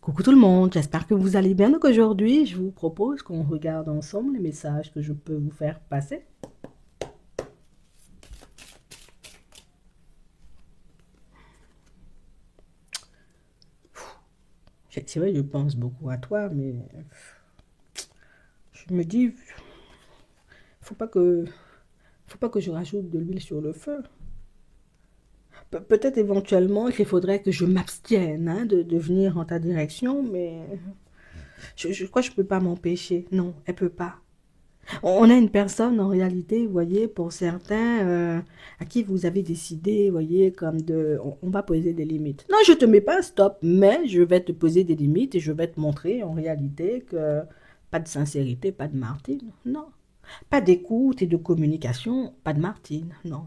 Coucou tout le monde, j'espère que vous allez bien. Donc aujourd'hui, je vous propose qu'on regarde ensemble les messages que je peux vous faire passer. C'est vrai, je pense beaucoup à toi, mais je me dis, faut pas que, faut pas que je rajoute de l'huile sur le feu. Peut-être éventuellement qu'il faudrait que je m'abstienne de venir en ta direction, mais je crois que je peux pas m'empêcher. Non, elle peut pas. On a une personne en réalité, vous voyez, pour certains, à qui vous avez décidé, vous voyez, comme on va poser des limites. Non, je te mets pas un stop, mais je vais te poser des limites et je vais te montrer en réalité que pas de sincérité, pas de Martine, non. Pas d'écoute et de communication, pas de Martine, non.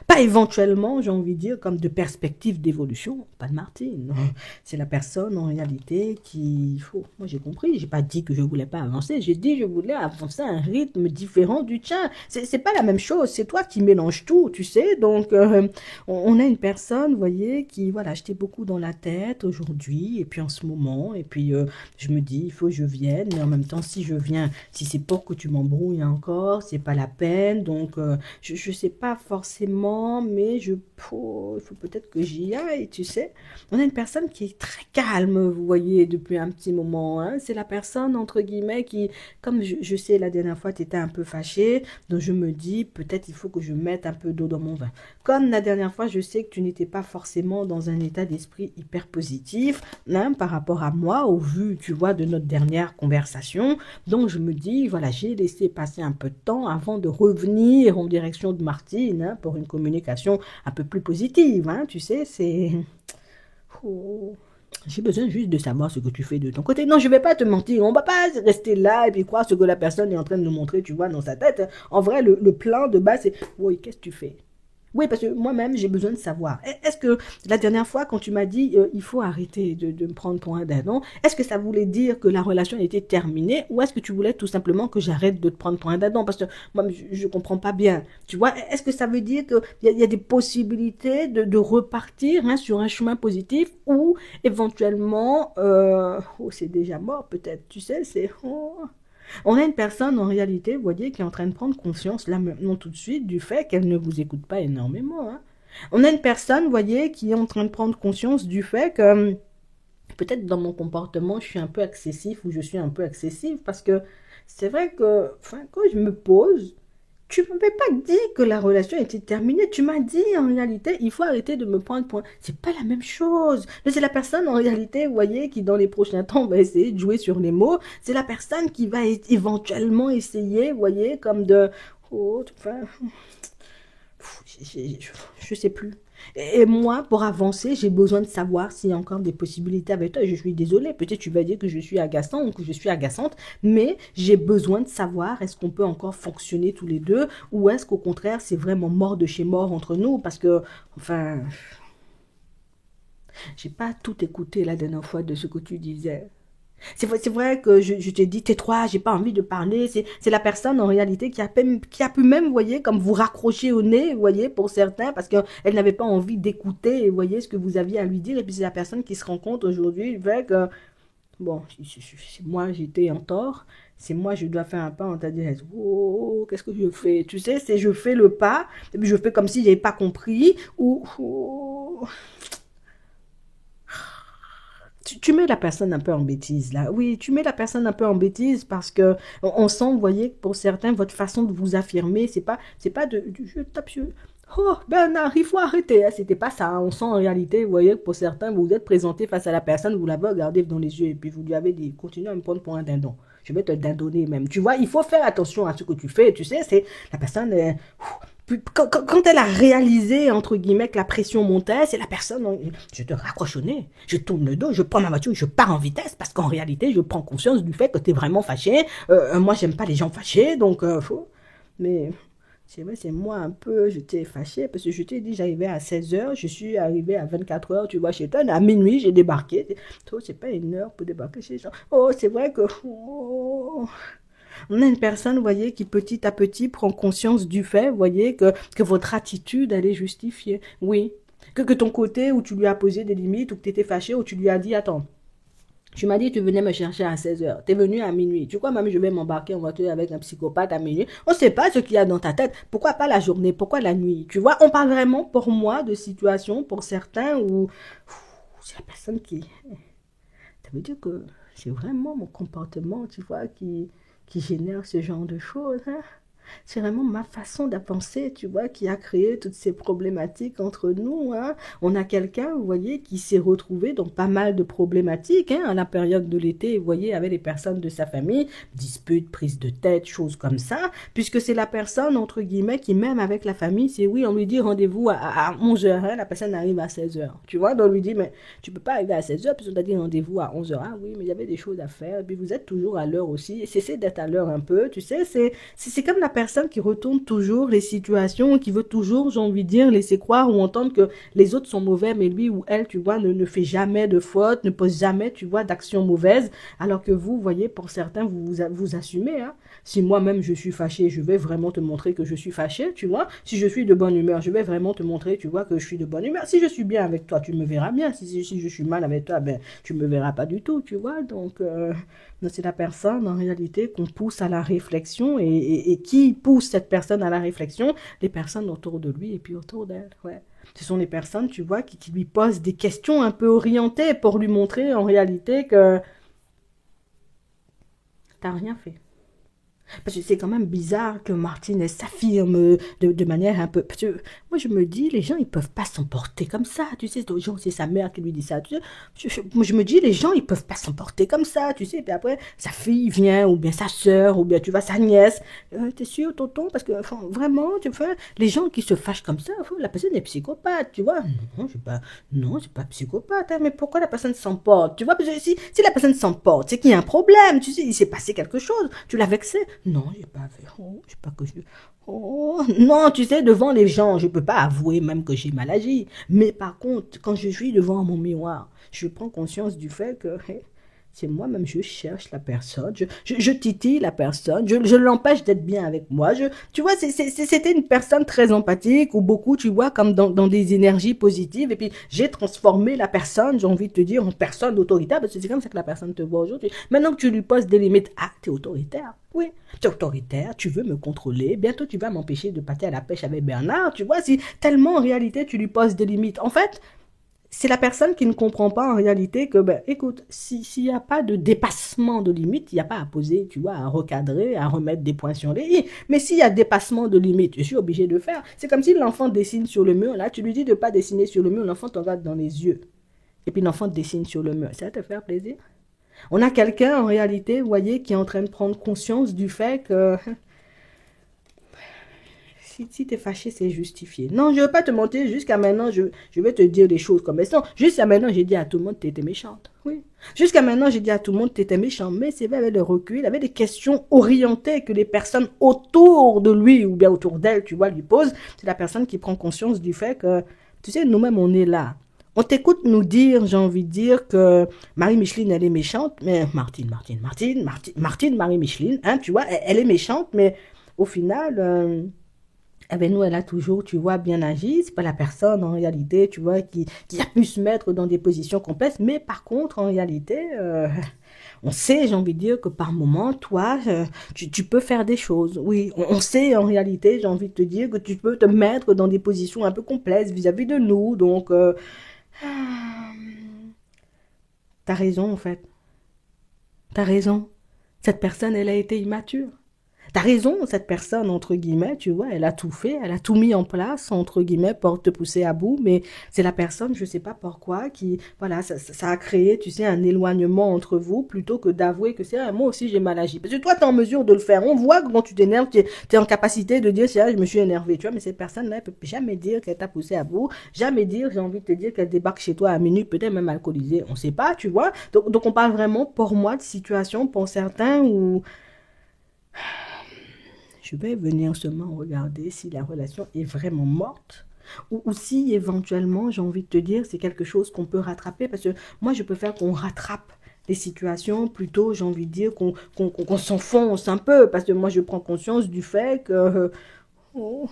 Pas éventuellement, j'ai envie de dire, comme de perspective d'évolution, pas de Martine. C'est la personne en réalité qui... Moi j'ai compris, j'ai pas dit que je voulais pas avancer, j'ai dit que je voulais avancer à un rythme différent du tien. C'est pas la même chose, c'est toi qui mélanges tout, tu sais. Donc on a une personne, vous voyez, qui, voilà, j'étais beaucoup dans la tête aujourd'hui, et puis en ce moment, et puis je me dis, il faut que je vienne, mais en même temps, si je viens, si c'est pour que tu m'embrouilles encore, c'est pas la peine, donc... je sais pas forcément, mais il faut peut-être que j'y aille, tu sais. On a une personne qui est très calme, vous voyez, depuis un petit moment, hein. C'est la personne, entre guillemets, qui, comme je sais, la dernière fois, tu étais un peu fâchée, donc je me dis, peut-être il faut que je mette un peu d'eau dans mon vin. Comme la dernière fois, je sais que tu n'étais pas forcément dans un état d'esprit hyper positif, hein, par rapport à moi, au vu, tu vois, de notre dernière conversation. Donc je me dis, voilà, j'ai laissé passer un peu de temps avant de revenir en direction de Martine, hein, pour une communication un peu plus positive. Hein, tu sais, c'est... Oh, j'ai besoin juste de savoir ce que tu fais de ton côté. Non, je ne vais pas te mentir. On ne va pas rester là et puis croire ce que la personne est en train de nous montrer, tu vois, dans sa tête. En vrai, le plan de base, c'est, oui, qu'est-ce que tu fais? Oui, parce que moi-même, j'ai besoin de savoir. Est-ce que la dernière fois, quand tu m'as dit il faut arrêter de me prendre pour un dindon, est-ce que ça voulait dire que la relation était terminée ou est-ce que tu voulais tout simplement que j'arrête de te prendre pour un dindon? Parce que moi, je ne comprends pas bien. Tu vois, est-ce que ça veut dire qu'il y a des possibilités de repartir, hein, sur un chemin positif ou éventuellement, oh, c'est déjà mort peut-être, tu sais, c'est... oh. On a une personne en réalité, vous voyez, qui est en train de prendre conscience là maintenant tout de suite du fait qu'elle ne vous écoute pas énormément. Hein. On a une personne, vous voyez, qui est en train de prendre conscience du fait que peut-être dans mon comportement, je suis un peu excessif ou je suis un peu excessive parce que c'est vrai que, enfin, quand je me pose, tu ne m'avais pas dit que la relation était terminée. Tu m'as dit en réalité, il faut arrêter de me prendre pour... C'est pas la même chose. Mais c'est la personne en réalité, vous voyez, qui dans les prochains temps va essayer de jouer sur les mots. C'est la personne qui va éventuellement essayer, vous voyez, comme de... Oh, enfin, je sais plus. Et moi, pour avancer, j'ai besoin de savoir s'il y a encore des possibilités avec toi. Je suis désolée, peut-être tu vas dire que je suis agaçant ou que je suis agaçante, mais j'ai besoin de savoir est-ce qu'on peut encore fonctionner tous les deux ou est-ce qu'au contraire c'est vraiment mort de chez mort entre nous parce que, enfin, j'ai pas tout écouté la dernière fois de ce que tu disais. C'est vrai que je t'ai dit, tais-toi, j'ai pas envie de parler. C'est la personne en réalité qui a pu même, vous voyez, comme vous raccrocher au nez, vous voyez, pour certains, parce qu'elle n'avait pas envie d'écouter, vous voyez, ce que vous aviez à lui dire. Et puis c'est la personne qui se rend compte aujourd'hui, avec, bon, c'est moi, j'étais en tort. C'est moi, je dois faire un pas en ta direction. Oh, qu'est-ce que je fais? Tu sais, c'est je fais le pas, et puis je fais comme si j'avais pas compris, ou... oh, tu mets la personne un peu en bêtise là. Oui, tu mets la personne un peu en bêtise parce que on sent, vous voyez, pour certains, votre façon de vous affirmer, c'est pas je tape sur... Oh, Bernard, il faut arrêter. Hein. C'était pas ça. Hein. On sent en réalité, vous voyez, pour certains, vous vous êtes présenté face à la personne, vous l'avez regardé dans les yeux et puis vous lui avez dit, continue à me prendre pour un dindon. Je vais te dindonner même. Tu vois, il faut faire attention à ce que tu fais. Tu sais, c'est la personne, quand elle a réalisé, entre guillemets, que la pression montait, c'est la personne, je te raccroche au nez, je tourne le dos, je prends ma voiture, je pars en vitesse, parce qu'en réalité, je prends conscience du fait que tu es vraiment fâché. Moi, j'aime pas les gens fâchés, donc, faut... Mais c'est vrai, c'est moi un peu, j'étais fâché, parce que je t'ai dit, j'arrivais à 16 heures, je suis arrivé à 24 heures, tu vois, chez toi, à minuit, j'ai débarqué. Toi, c'est pas une heure pour débarquer chez les gens. Oh, c'est vrai que... Oh. On a une personne, vous voyez, qui petit à petit prend conscience du fait, vous voyez, que votre attitude, elle est justifiée. Oui. Que ton côté où tu lui as posé des limites, où tu étais fâché, où tu lui as dit, attends, Tu m'as dit que tu venais me chercher à 16h. Tu es venu à minuit. Tu crois même je vais m'embarquer en voiture avec un psychopathe à minuit? On ne sait pas ce qu'il y a dans ta tête. Pourquoi pas la journée? Pourquoi la nuit? Tu vois, on parle vraiment pour moi de situations, pour certains, où c'est la personne qui... Ça veut dire que c'est vraiment mon comportement, tu vois, qui génère ce genre de choses, hein. C'est vraiment ma façon de penser, tu vois, qui a créé toutes ces problématiques entre nous, hein. On a quelqu'un, vous voyez, qui s'est retrouvé dans pas mal de problématiques, hein, à la période de l'été, vous voyez, avec les personnes de sa famille, disputes, prises de tête, choses comme ça, puisque c'est la personne, entre guillemets, qui même avec la famille, c'est oui, on lui dit rendez-vous à 11h, hein, la personne arrive à 16h, tu vois, donc on lui dit, mais tu peux pas arriver à 16h, puis on t'a dit rendez-vous à 11h, ah oui, mais il y avait des choses à faire, et puis vous êtes toujours à l'heure aussi, cessez d'être à l'heure un peu, tu sais, c'est comme la personne qui retourne toujours les situations, qui veut toujours, j'ai envie de dire, laisser croire ou entendre que les autres sont mauvais, mais lui ou elle, tu vois, ne fait jamais de faute, ne pose jamais, tu vois, d'actions mauvaises, alors que vous voyez, pour certains, vous assumez, hein. Si moi-même je suis fâché, je vais vraiment te montrer que je suis fâché, tu vois. Si je suis de bonne humeur, je vais vraiment te montrer, tu vois, que je suis de bonne humeur. Si je suis bien avec toi, tu me verras bien. Si je suis mal avec toi, ben, tu me verras pas du tout, tu vois. Donc, c'est la personne, en réalité, qu'on pousse à la réflexion et qui pousse cette personne à la réflexion? Les personnes autour de lui et puis autour d'elle, ouais. Ce sont les personnes, tu vois, qui lui posent des questions un peu orientées pour lui montrer, en réalité, que t'as rien fait. Parce que c'est quand même bizarre que Martine s'affirme de manière un peu... Parce que moi, je me dis, les gens, ils peuvent pas s'emporter comme ça. Tu sais, c'est sa mère qui lui dit ça. Tu sais, moi, je me dis, les gens, ils peuvent pas s'emporter comme ça. Tu sais, puis après, sa fille vient, ou bien sa sœur, ou bien, tu vois, sa nièce. T'es sûr, tonton? Parce que, enfin, vraiment, tu vois, les gens qui se fâchent comme ça, enfin, la personne est psychopathe, tu vois. Non, c'est pas psychopathe, hein, mais pourquoi la personne s'emporte? Tu vois, parce que si la personne s'emporte, c'est qu'il y a un problème. Tu sais, il s'est passé quelque chose. Tu l'as vexé. Non, j'ai pas fait. Oh, je sais pas que je... Oh, non, tu sais, devant les gens, je peux pas avouer même que j'ai mal agi. Mais par contre, quand je suis devant mon miroir, je prends conscience du fait que c'est moi-même, je cherche la personne, je titille la personne, je l'empêche d'être bien avec moi. Tu vois, c'était une personne très empathique, ou beaucoup, tu vois, comme dans des énergies positives. Et puis, j'ai transformé la personne, j'ai envie de te dire, en personne autoritaire, parce que c'est comme ça que la personne te voit aujourd'hui. Maintenant que tu lui poses des limites, ah, t'es autoritaire. Oui, tu es autoritaire, tu veux me contrôler, bientôt tu vas m'empêcher de partir à la pêche avec Bernard, tu vois, si tellement en réalité tu lui poses des limites. En fait, c'est la personne qui ne comprend pas en réalité que, ben, écoute, s'il n'y a pas de dépassement de limite, il n'y a pas à poser, tu vois, à recadrer, à remettre des points sur les i. Mais s'il y a dépassement de limite, je suis obligé de faire. C'est comme si l'enfant dessine sur le mur, là, tu lui dis de ne pas dessiner sur le mur, l'enfant te regarde dans les yeux. Et puis l'enfant dessine sur le mur. Ça va te faire plaisir? On a quelqu'un, en réalité, vous voyez, qui est en train de prendre conscience du fait que si tu es fâché, c'est justifié. Non, je ne veux pas te mentir. Jusqu'à maintenant, je vais te dire les choses comme elles sont. Jusqu'à maintenant, j'ai dit à tout le monde que tu étais méchante. Oui. Jusqu'à maintenant, j'ai dit à tout le monde que tu étais méchant. Mais c'est vrai, avec le recul, il avait des questions orientées que les personnes autour de lui ou bien autour d'elle, tu vois, lui posent. C'est la personne qui prend conscience du fait que, tu sais, nous-mêmes, on est là. On t'écoute nous dire, j'ai envie de dire, que Marie-Micheline, elle est méchante, mais Martine, Marie-Micheline, hein, tu vois, elle est méchante, mais au final, ben nous, elle a toujours, tu vois, bien agi. C'est pas la personne, en réalité, tu vois, qui a pu se mettre dans des positions complexes, mais par contre, en réalité, on sait, j'ai envie de dire, que par moment, toi, tu peux faire des choses. Oui, on sait, en réalité, j'ai envie de te dire, que tu peux te mettre dans des positions un peu complexes vis-à-vis de nous, donc... T'as raison, en fait. T'as raison. Cette personne, elle a été immature. T'as raison, cette personne, entre guillemets, tu vois, elle a tout fait, elle a tout mis en place, entre guillemets, pour te pousser à bout, mais c'est la personne, je sais pas pourquoi, qui, voilà, ça a créé, tu sais, un éloignement entre vous, plutôt que d'avouer que c'est, ah, moi aussi j'ai mal agi. Parce que toi, t'es en mesure de le faire. On voit que quand tu t'énerves, t'es en capacité de dire, c'est, ah, je me suis énervé, tu vois, mais cette personne-là, elle peut jamais dire qu'elle t'a poussé à bout, jamais dire, j'ai envie de te dire qu'elle débarque chez toi à minuit, peut-être même alcoolisée, on sait pas, tu vois. Donc on parle vraiment, pour moi, de situation, pour certains, où je vais venir seulement regarder si la relation est vraiment morte, ou si éventuellement, j'ai envie de te dire, c'est quelque chose qu'on peut rattraper, parce que moi, je préfère qu'on rattrape les situations, plutôt, j'ai envie de dire, qu'on s'enfonce un peu, parce que moi, je prends conscience du fait que... oh,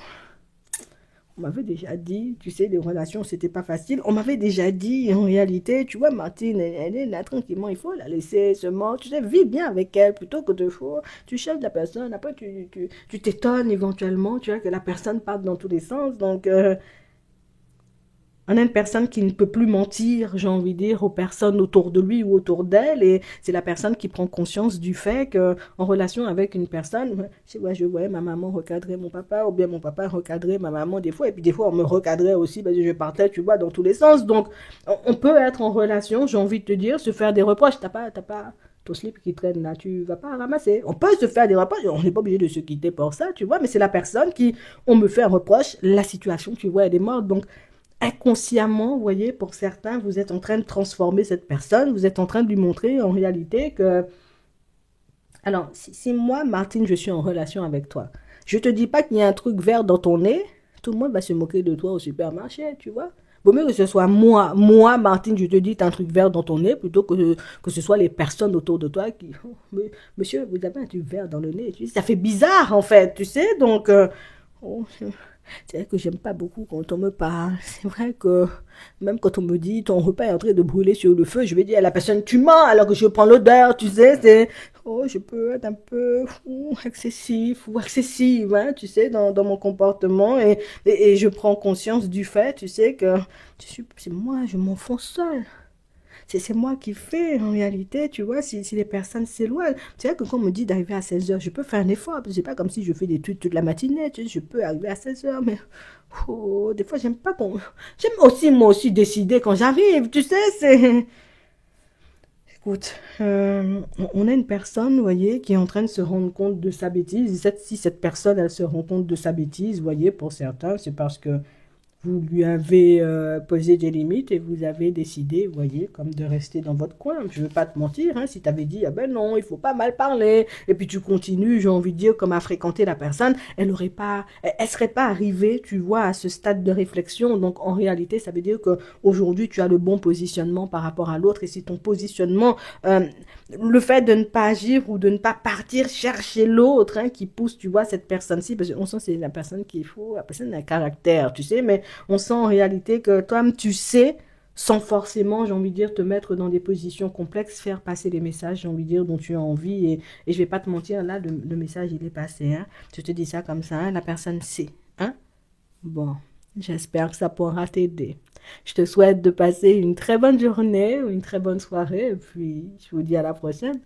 On m'avait déjà dit, tu sais, les relations, c'était pas facile. On m'avait déjà dit, en réalité, tu vois, Martine, elle est là tranquillement, il faut la laisser seulement, tu sais, vis bien avec elle plutôt que de faux. Tu cherches la personne, après tu t'étonnes éventuellement, tu vois, que la personne parte dans tous les sens. Donc, on a une personne qui ne peut plus mentir, j'ai envie de dire, aux personnes autour de lui ou autour d'elle, et c'est la personne qui prend conscience du fait que, en relation avec une personne, je voyais ma maman recadrer mon papa, ou bien mon papa recadrer ma maman des fois, et puis des fois on me recadrait aussi parce que je partais, tu vois, dans tous les sens. Donc, on peut être en relation, j'ai envie de te dire, se faire des reproches. T'as pas ton slip qui traîne là, tu vas pas ramasser. On peut se faire des reproches, on n'est pas obligé de se quitter pour ça, tu vois, mais c'est la personne qui, on me fait un reproche, la situation, tu vois, elle est morte. Donc, inconsciemment, vous voyez, pour certains, vous êtes en train de transformer cette personne, vous êtes en train de lui montrer en réalité que... Alors, si moi, Martine, je suis en relation avec toi, je te dis pas qu'il y a un truc vert dans ton nez, tout le monde va se moquer de toi au supermarché, tu vois. Vaut mieux que ce soit moi, Martine, je te dis, t'as un truc vert dans ton nez, plutôt que ce soit les personnes autour de toi qui... Oh, monsieur, vous avez un truc vert dans le nez. Tu sais, ça fait bizarre, en fait, tu sais, donc... oh, c'est vrai que j'aime pas beaucoup quand on me parle. C'est vrai que même quand on me dit ton repas est en train de brûler sur le feu, je vais dire à la personne tu mens alors que je prends l'odeur, tu sais, c'est oh je peux être un peu excessif ou excessive, hein, tu sais, dans mon comportement et je prends conscience du fait, tu sais que c'est moi, je m'enfonce seule. C'est moi qui fais en réalité, tu vois, si les personnes s'éloignent. C'est vrai que quand on me dit d'arriver à 16 heures, je peux faire un effort. C'est pas comme si je fais des trucs toute la matinée, tu sais, je peux arriver à 16 heures, mais oh, des fois, j'aime pas qu'on... J'aime aussi, moi aussi, décider quand j'arrive, tu sais, c'est... Écoute, on a une personne, vous voyez, qui est en train de se rendre compte de sa bêtise. Et si cette personne, elle se rend compte de sa bêtise, vous voyez, pour certains, c'est parce que vous lui avez posé des limites et vous avez décidé, vous voyez, comme de rester dans votre coin. Je ne veux pas te mentir, hein, si tu avais dit, ah ben non, il faut pas mal parler, et puis tu continues, j'ai envie de dire, comme à fréquenter la personne, elle serait pas arrivée, tu vois, à ce stade de réflexion. Donc en réalité, ça veut dire que aujourd'hui tu as le bon positionnement par rapport à l'autre, et si ton positionnement, le fait de ne pas agir ou de ne pas partir chercher l'autre, hein, qui pousse, tu vois, cette personne-ci, parce qu'on sent que c'est la personne qu'il faut, la personne a un caractère, tu sais, mais on sent en réalité que toi-même, tu sais, sans forcément, j'ai envie de dire, te mettre dans des positions complexes, faire passer les messages, j'ai envie de dire, dont tu as envie. Et je vais pas te mentir, là, le message, il est passé. Hein. Je te dis ça comme ça, hein, la personne sait. Hein. Bon, j'espère que ça pourra t'aider. Je te souhaite de passer une très bonne journée ou une très bonne soirée. Et puis, je vous dis à la prochaine.